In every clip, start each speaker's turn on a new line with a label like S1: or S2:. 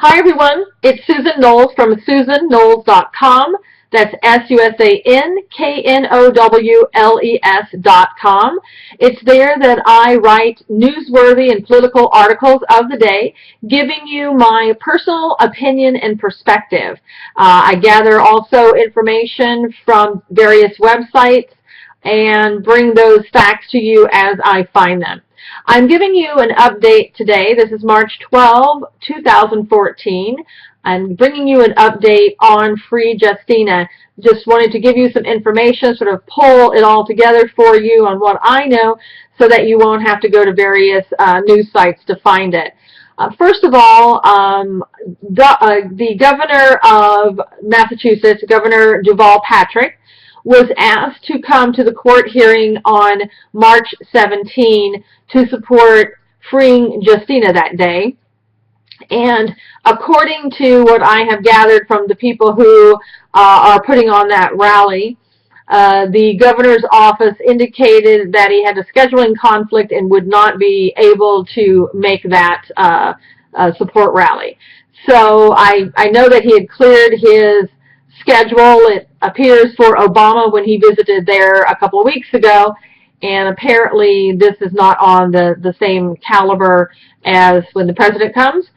S1: Hi everyone, it's Susan Knowles from SusanKnowles.com. That's SusanKnowles.com. It's there that I write newsworthy and political articles of the day, giving you my personal opinion and perspective. I gather also information from various websites and bring those facts to you as I find them. I'm giving you an update today. This is March 12, 2014. I'm bringing you an update on Free Justina. Just wanted to give you some information, sort of pull it all together for you on what I know so that you won't have to go to various news sites to find it. First of all, the governor of Massachusetts, Governor Deval Patrick, was asked to come to the court hearing on March 17 to support freeing Justina that day. And according to what I have gathered from the people who are putting on that rally, the governor's office indicated that he had a scheduling conflict and would not be able to make that support rally. So I know that he had cleared his schedule, it appears, for Obama when he visited there a couple of weeks ago, and apparently this is not on the same caliber as when the president comes,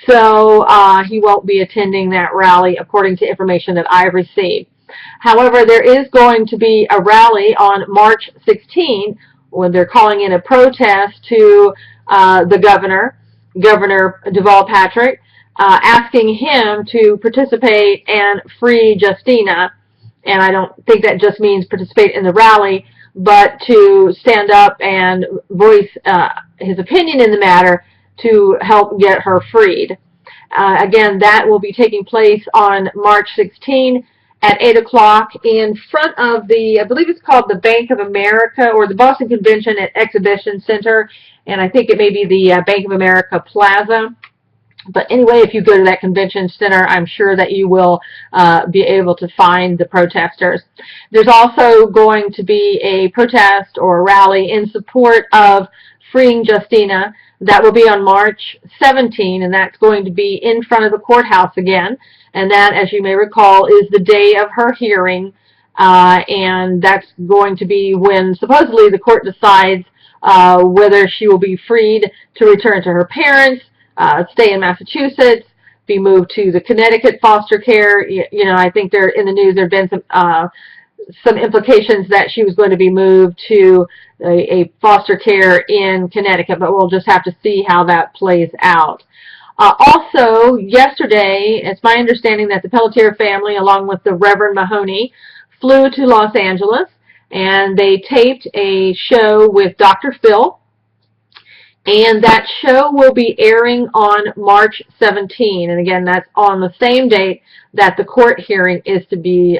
S1: so he won't be attending that rally according to information that I've received. However, there is going to be a rally on March 16 when they're calling in a protest to the Governor Deval Patrick, asking him to participate and free Justina. And I don't think that just means participate in the rally, but to stand up and voice his opinion in the matter to help get her freed. Again, that will be taking place on March 16 at 8 o'clock in front of the, I believe it's called the Bank of America or the Boston Convention and Exhibition Center, and I think it may be the Bank of America Plaza. But anyway, if you go to that convention center, I'm sure that you will be able to find the protesters. There's also going to be a protest or a rally in support of freeing Justina. That will be on March 17, and that's going to be in front of the courthouse again. And that, as you may recall, is the day of her hearing. And that's going to be when supposedly the court decides whether she will be freed to return to her parents, stay in Massachusetts, be moved to the Connecticut foster care. You know, I think there in the news there have been some implications that she was going to be moved to a foster care in Connecticut, but we'll just have to see how that plays out. Also, yesterday, it's my understanding that the Pelletier family, along with the Reverend Mahoney, flew to Los Angeles, and they taped a show with Dr. Phil. And that show will be airing on March 17. And again, that's on the same date that the court hearing is to be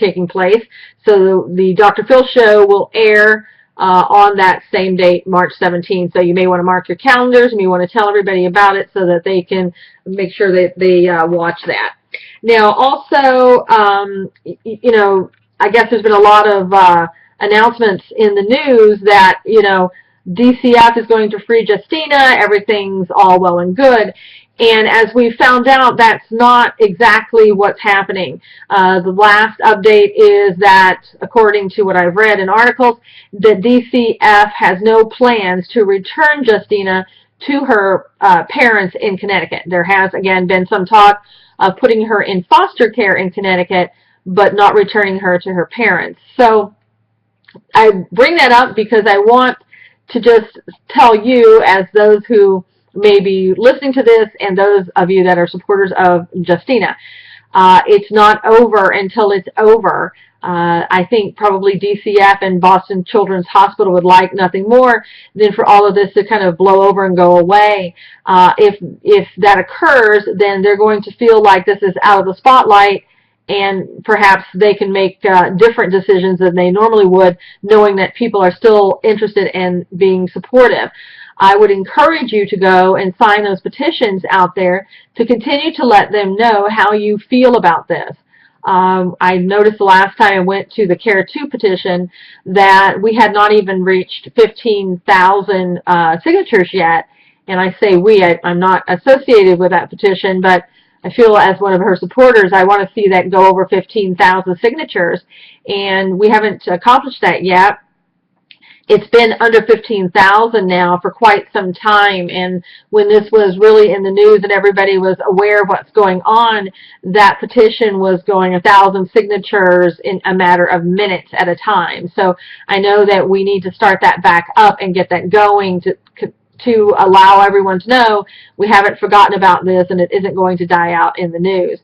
S1: taking place. So the Dr. Phil show will air on that same date, March 17. So you may want to mark your calendars, and you want to tell everybody about it so that they can make sure that they watch that. Now, also, you know, I guess there's been a lot of announcements in the news that, you know, DCF is going to free Justina, everything's all well and good. And as we found out, that's not exactly what's happening. The last update is that, according to what I've read in articles, that DCF has no plans to return Justina to her parents in Connecticut. There has, again, been some talk of putting her in foster care in Connecticut, but not returning her to her parents. So I bring that up because I want to just tell you, as those who may be listening to this and those of you that are supporters of Justina, it's not over until it's over. I think probably DCF and Boston Children's Hospital would like nothing more than for all of this to kind of blow over and go away. If that occurs, then they're going to feel like this is out of the spotlight, and perhaps they can make different decisions than they normally would, knowing that people are still interested in being supportive. I would encourage you to go and sign those petitions out there to continue to let them know how you feel about this. I noticed the last time I went to the Care 2 petition that we had not even reached 15,000 signatures yet, and I say we, I'm not associated with that petition, but I feel as one of her supporters, I want to see that go over 15,000 signatures, and we haven't accomplished that yet. It's been under 15,000 now for quite some time, and when this was really in the news and everybody was aware of what's going on, that petition was going 1,000 signatures in a matter of minutes at a time. So I know that we need to start that back up and get that going to allow everyone to know we haven't forgotten about this and it isn't going to die out in the news.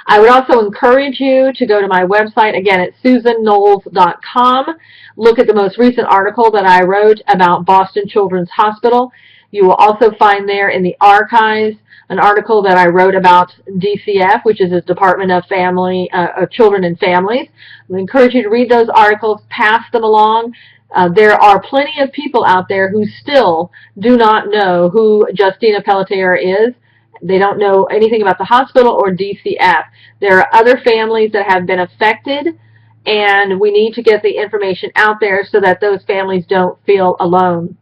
S1: I would also encourage you to go to my website. Again, it's susanknowles.com. Look at the most recent article that I wrote about Boston Children's Hospital. You will also find there in the archives an article that I wrote about DCF, which is the Department of Children and Families. I encourage you to read those articles, pass them along. There are plenty of people out there who still do not know who Justina Pelletier is. They don't know anything about the hospital or DCF. There are other families that have been affected, and we need to get the information out there so that those families don't feel alone.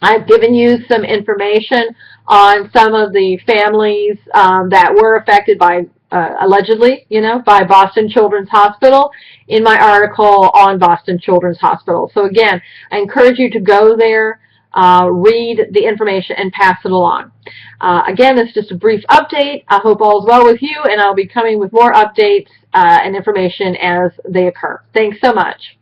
S1: I've given you some information on some of the families that were affected by, allegedly, by Boston Children's Hospital in my article on Boston Children's Hospital. So again, I encourage you to go there, read the information, and pass it along. Again, this is just a brief update. I hope all is well with you, and I'll be coming with more updates and information as they occur. Thanks so much.